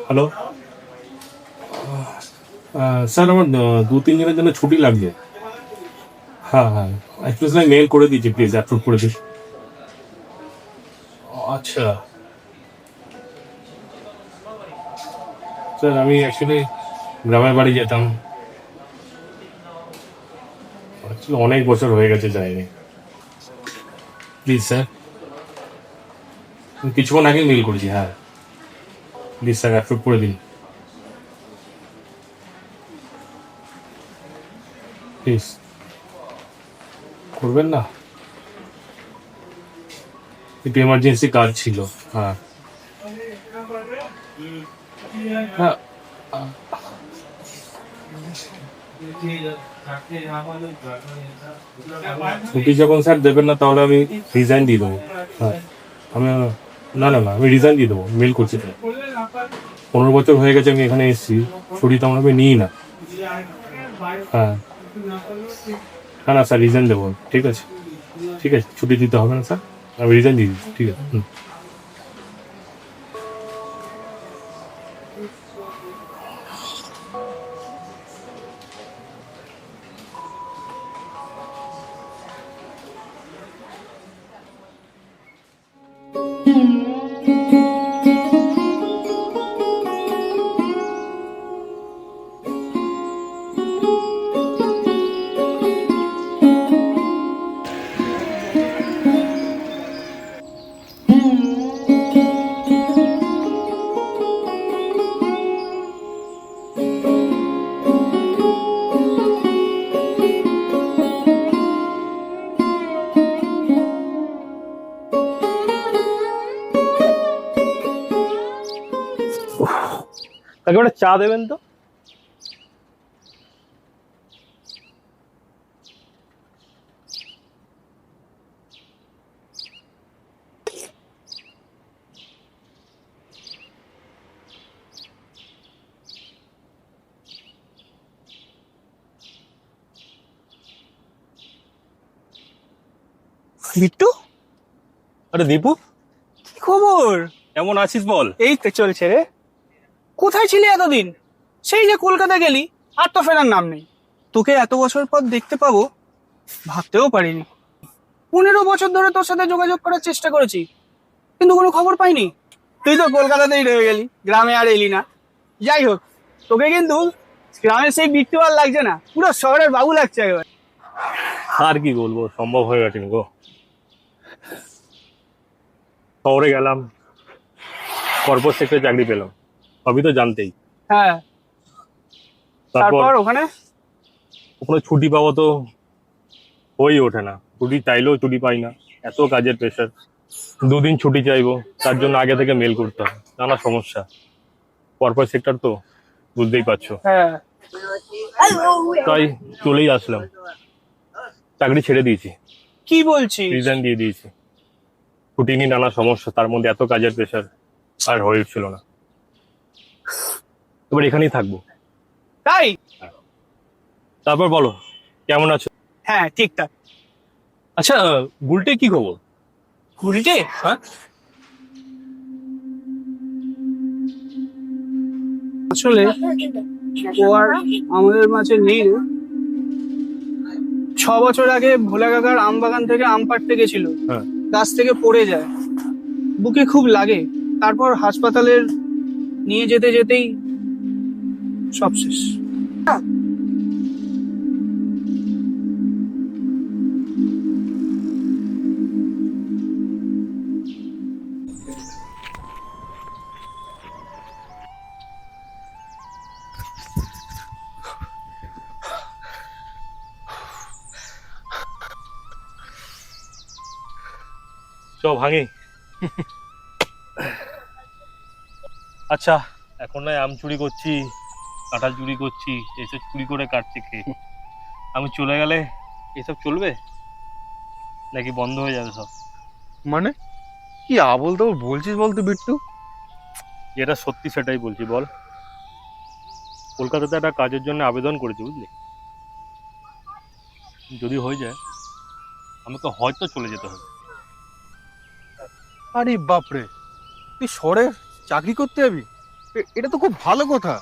Hello sir, আমার 2-3 দিনের জন্য ছুটি লাগবে। হ্যাঁ হ্যাঁ, অ্যাকচুয়ালি আমি মেল করে দিয়েছি, প্লিজ অ্যাপ্রুভ করে দিন। আচ্ছা স্যার, আমি অ্যাকচুয়ালি গ্রামের বাড়ি যেতাম। অ্যাকচুয়ালি অনেক বছর হয়ে গেছে যাইনি। প্লিজ স্যার, আমি কিছুক্ষণ আগে মেল করেছি। হ্যাঁ প্লিজ স্যার, অ্যাপ্রুভ করে দিন প্লিজ। করবেন না? একটু এমার্জেন্সি কাজ ছিল। হ্যাঁ হ্যাঁ, ছুটি যখন স্যার দেবেন না তাহলে আমি রিজাইন দিয়ে দেবো। হ্যাঁ আমি, না না না, আমি রিজাইন দিয়ে দেবো, মেল করছি তো। 15 বছর হয়ে গেছে আমি এখানে এসেছি, ছুটি তেমন আমি নিই না। হ্যাঁ না না স্যার, রিজাইন দেবো। ঠিক আছে ঠিক আছে, ছুটি দিতে হবে না স্যার, আমি রিজাইন দিয়ে দিচ্ছি। ঠিক আছে। তাকে একটা চা দেবেন তো। বিট্টু, আরে দীপু, কি খবর? কেমন আছিস বল? এই তো চলছে রে। কোথায় ছিলি এতদিন? সেই যে কলকাতা গেলি, আর তো ফেরার নাম নেই। তোকে এত বছর পর দেখতে পাবো ভাবতেও পারিনি। 15 বছর ধরে তোর সাথে যোগাযোগ করার চেষ্টা করেছি, কিন্তু কোনো খবর পাইনি। তুই তো কলকাতাতেই রয়ে গেলি, গ্রামে আর এলি না। যাই হোক, তোকে কিন্তু গ্রামের সেই বিট্টু আর লাগছে না, পুরো শহরের বাবু লাগছে এবার। আর কি বলবো, সম্ভব হয়ে গেছে গো। শহরে গেলাম, কর্পোরেট সেক্টরে চাকরি পেলাম, সবই তো জানতেই। হ্যাঁ, তারপর তারপর ওখানে ওখানে ছুটি পাওয়া তো হয়েই ওঠে না, ছুটি চাইলেও ছুটি পাই না, এত কাজের প্রেশার। 2 দিন ছুটি চাইবো, তার জন্য আগে থেকে মেল করতে হয়, নানা সমস্যা। কর্পোরেট সেক্টর তো বুঝতেই পারছো। হ্যাঁ, তাই চলেই আসলাম, চাকরি ছেড়ে দিয়েছি, কি বলছিস? রিজাইন দিয়ে দিয়েছি। ছুটি নিয়ে নানা সমস্যা, তার মধ্যে এত কাজের প্রেশার, আর হয়ে উঠছিল না। এবার এখানেই থাকবো। তাই? তারপর বলো, কেমন আছো? হ্যাঁ, ঠিকঠাক। আচ্ছা, বুলটে কি খবর? উল্টে হ্যাঁ, আসলে ও আর আমাদের মাঝে নেই রে। 6 বছর আগে ভোলা কাকার আম বাগান থেকে আম পাড়তে গেছিল, হ্যাঁ। গাছ থেকে পড়ে যায়, বুকে খুব লাগে। তারপর হাসপাতালের নিয়ে যেতে যেতেই সব শেষ। চ ভাঙি। আচ্ছা, এখন নয় আম চুরি করছি, কাঁঠাল চুরি করছি, এসব চুরি করে কাটছে কে? আমি চলে গেলে এসব চলবে নাকি বন্ধ হয়ে যাবে সব? মানে কি আবল তাবল বলছিস বলতো বিট্টু? যেটা সত্যি সেটাই বলছি, বল। কলকাতাতে একটা কাজের জন্য আবেদন করেছি, বুঝলি? যদি হয়ে যায় আমাকে হয়তো চলে যেতে হবে। আরে বাপরে, তুই শহরে চাকরি করতে যাবি? এটা তো খুব ভালো কথা।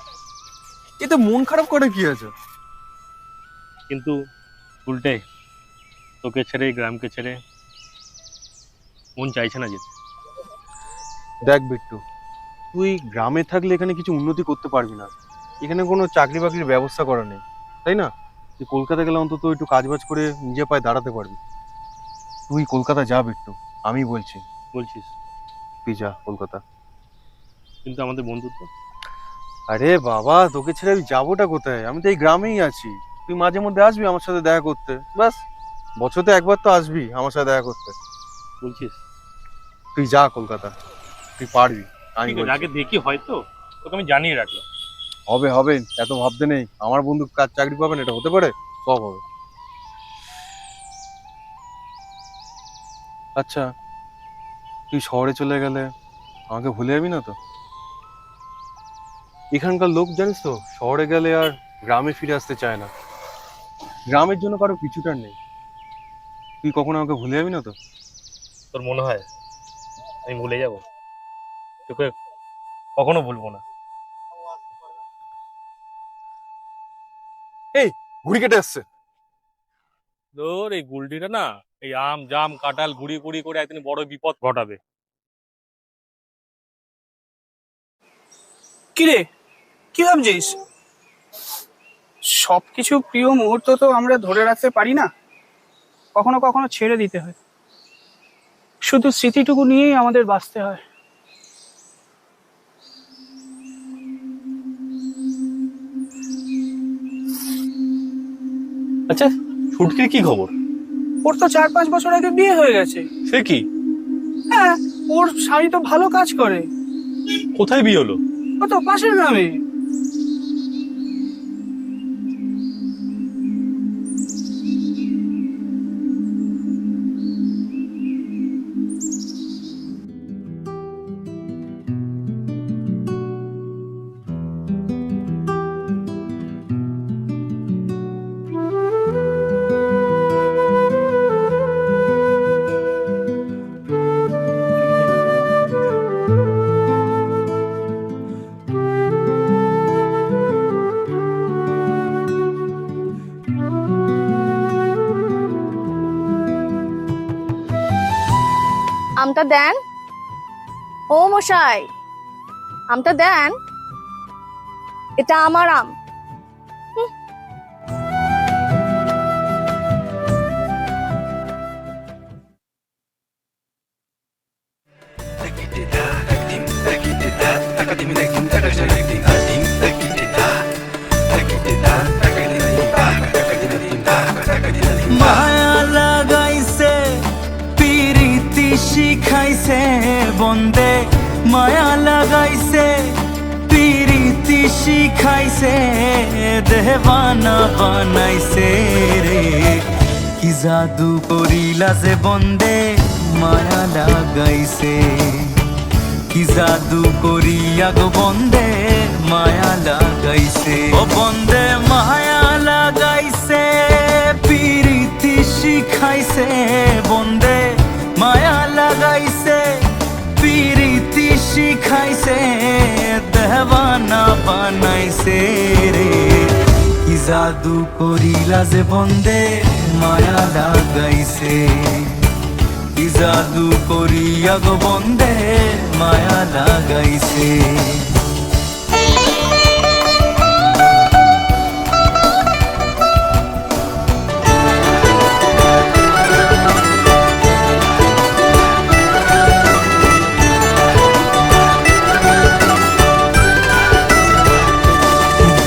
এতে মন খারাপ করে কি আছে? কিন্তু উল্টে তোকে ছেড়ে, গ্রামকে ছেড়ে মন চাইছে না যেতে। দেখ বিট্টু, তুই গ্রামে থাকলে এখানে কিছু উন্নতি করতে পারবি না। এখানে কোনো চাকরি বাকরির ব্যবস্থা করা নেই, তাই না? তুই কলকাতা গেলে অন্তত একটু কাজবাজ করে নিজে পায়ে দাঁড়াতে পারবি। তুই কলকাতা যা বিট্টু, আমি বলছি, বলছিস, তুই যা কলকাতা। কিন্তু আমাদের বন্ধুত্ব। আরে বাবা, তোকে ছেড়ে আমি যাবোটা কোথায়? আমি তো এই গ্রামেই আছি। তুই মাঝে মধ্যে আসবি আমার সাথে দেখা করতে, ব্যাস। বছরে একবার তো আসবি আমার সাথে দেখা করতে। বলছিস তুই যা কলকাতা, তুই পারবি, আমি ঠিক আছে, বলছি। আগে দেখি, হয়তো তোকে আমি জানিয়ে রাখলাম। হবে হবে, এত ভাবতে নেই। আমার বন্ধু কাজ চাকরি পাবেন এটা হতে পারে? সব হবে। আচ্ছা, তুই শহরে চলে গেলে আমাকে ভুলে যাবি না তো? এখানকার লোক জানিস তো, শহরে গেলে আর গ্রামে ফিরে আসতে চায় না। গ্রামের জন্য কারো পিছুটার নেই। তুই কখনো আমাকে ভুলে যাবি না তো? তোর মনে হয় আমি ভুলে যাব? তোকে কখনো ভুলবো না। এই, ঘুড়ি কেটে আসছে। তোর এই গুলটিটা না, এই আম জাম কাঁঠাল গুড়ি গুড়ি করে একদিন বড় বিপদ ঘটাবে। কিরে, কি ভাবছিস? সবকিছু প্রিয় মুহূর্ত তো আমরা ধরে রাখতে পারি না, কখনো কখনো ছেড়ে দিতে হয়। শুধু স্মৃতিটুকু নিয়েই আমাদের বাঁচতে হয়। আচ্ছা, ছুটকির কি খবর? ওর তো 4-5 বছর আগে বিয়ে হয়ে গেছে। সে কি? হ্যাঁ, ওর স্বামী তো ভালো কাজ করে। কোথায় বিয়ে হলো? ও তো পাশের গ্রামে। আমটা দেন। ও মশাই, আমটা দেন, এটা আমার আম। মায়া লাগাইছে পিরিতি শিখাইছে বন্দে, মায়া লাগাইছে পিরিতি শিখাইছে দেবানা বানাইছে রে। কি জাদু করিলা যে বন্দে মায়া লাগাইছে, কি জাদু করিয়া গো বন্দে মায়া লাগাইছে। ও বন্দে মায়া লাগাইছে পিরিতি শিখাইছে বন্দে, মায়া লাগাইছে পিরিতি শিখাইছে দেবানা বানাইছে রে। কি জাদু করিলা যে বন্দে মায়া লাগাইছে, কি জাদু করিয়া গো বন্দে মায়া লাগাইছে।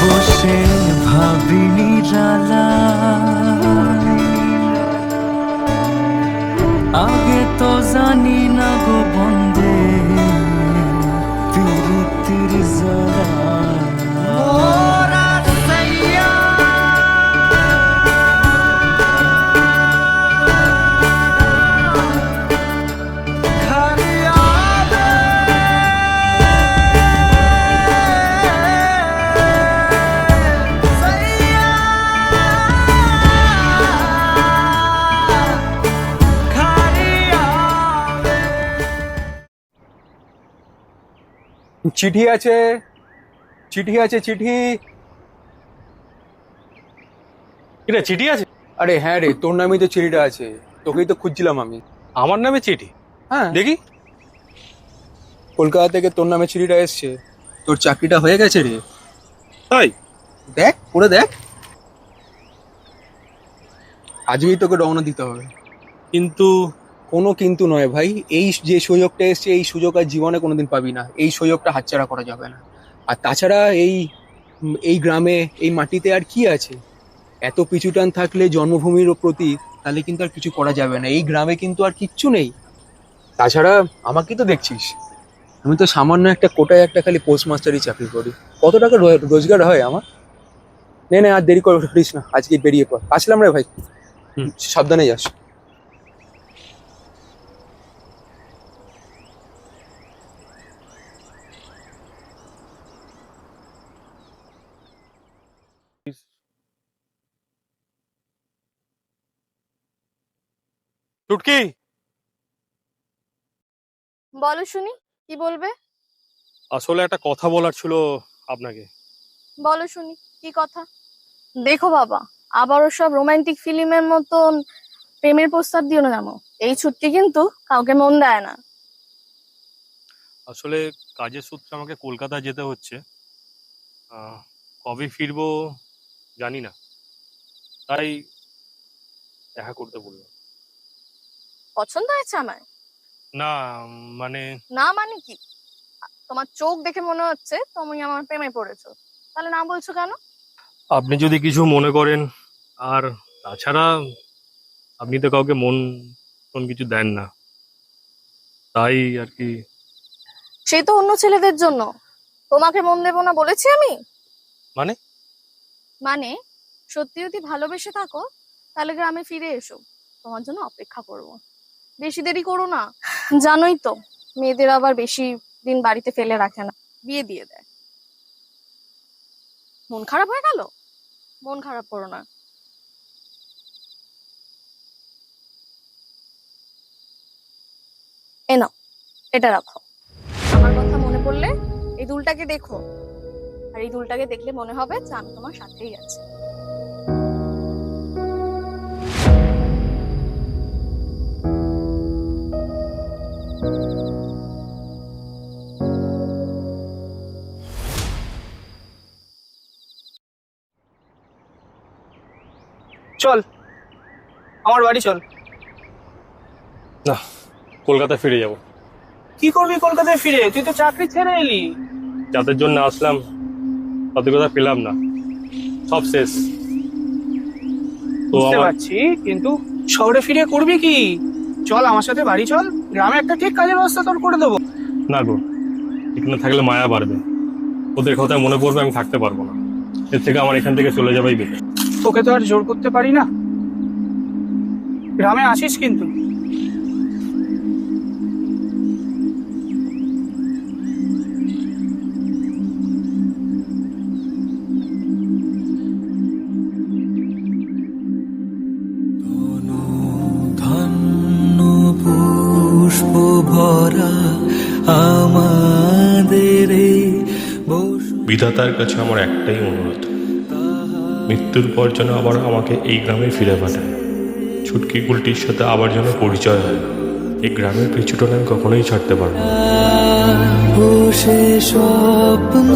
বসে ভাবিনি রালা, আগে তো জানি না গো বন্দে পিরিতি চিঠি আছে, চিঠি আছে, চিঠি। এটা চিঠি আছে? আরে হ্যাঁ রে, তোর নামেই তো চিঠিটা আছে, তোকেই তো খুঁজছিলাম আমি। আমার নামে চিঠি? হ্যাঁ, দেখি। কলকাতা থেকে তোর নামে চিঠিটা এসছে, তোর চাকরিটা হয়ে গেছে রে। তাই? দেখ, পড়ে দেখ। আজকেই তোকে রওনা দিতে হবে। কিন্তু কোনো কিন্তু নয় ভাই, এই যে সুযোগটা এসছে এই সুযোগ আর জীবনে কোনোদিন পাবি না। এই সুযোগটা হাতছাড়া করা যাবে না। আর তাছাড়া এই গ্রামে এই মাটিতে আর কি আছে? এত পিছুটান থাকলে জন্মভূমির প্রতি, তাহলে কিন্তু আর কিছু করা যাবে না। এই গ্রামে কিন্তু আর কিচ্ছু নেই। তাছাড়া আমাকেই তো দেখছিস, আমি তো সামান্য একটা কোটায় একটা খালি পোস্ট মাস্টারই চাকরি করি। কত টাকা রোজগার হয় আমার? নে নে, আর দেরি করিস না, আজকে বেরিয়ে পড়। আসলাম রে ভাই। সাবধানে যাস। চুটকি, বলো শুনি, কি বলবে? আসলে একটা কথা বলার ছিল আপনাকে। বলো শুনি, কি কথা? দেখো বাবা, আবারও সব রোমান্টিক ফিল্মের মতন প্রেমের প্রস্তাব দিও না জানো। এই ছুটকি কিন্তু কাউকে মন দেয় না। আসলে কাজের সূত্রে আমাকে কলকাতা যেতে হচ্ছে। কবে ফিরবো জানি না, তাই দেখা করতে বললাম। পছন্দ হয়েছে আমায়? না মানে না মানে কি? তোমার চোখ দেখে মনে হচ্ছে তুমি আমার প্রেমে পড়েছো, তাহলে না বলছো কেন? আপনি যদি কিছু মনে করেন, আর তাছাড়া আপনি তো কাউকে মন কিছু দেন না, তাই আর কি। সে তো অন্য ছেলেদের জন্য, তোমাকে মন দেবো না বলেছি আমি? মানে? মানে সত্যি যদি ভালোবেসে থাকো তাহলে গ্রামে ফিরে এসো, তোমার জন্য অপেক্ষা করব। বেশি দেরি করো না, জানোই তো মেয়েদের আবার বেশি দিন বাড়িতে ফেলে রাখে না, বিয়ে দিয়ে দেয়। মন খারাপ হয়ে গেল? মন খারাপ করো না। এ নাও, এটা রাখো। আমার কথা মনে পড়লে এই দুলটাকে দেখো, আর এই দুলটাকে দেখলে মনে হবে যে আমি তোমার সাথেই আছি। চল আমার বাড়ি চল। না, কলকাতা ফিরে যাব। কি করবি কলকাতায় ফিরে? তুই তো চাকরি ছেড়ে এলি। যাদের জন্য আসলাম তাদের কথা পেলাম না, সব শেষ। তো বুঝতে আমার পারছি, কিন্তু শহরে ফিরে করবি কি? চল আমার সাথে বাড়ি চল, গ্রামে একটা ঠিক কাজের ব্যবস্থা তোর করে দেবো। না গো, এখানে থাকলে মায়া বাড়বে, ওদের কথা মনে পড়বে, আমি থাকতে পারবো না। এর থেকে আমার এখান থেকে চলে যাবাই বেটার। তোকে তো আর জোর করতে পারি না, গ্রামে আসিস কিন্তু। ধন্য পুষ্প ভরা আমাদের এই বিধাতার কাছে আমার একটাই অনুরোধ, মৃত্যুর পর যেন আবার আমাকে এই গ্রামে ফিরে পাঠায়। ছুটকি গুলটির সাথে আবার যেন পরিচয় হয়। এই গ্রামের পিছুটা আমি কখনোই ছাড়তে পারবো না। বসে স্বপ্ন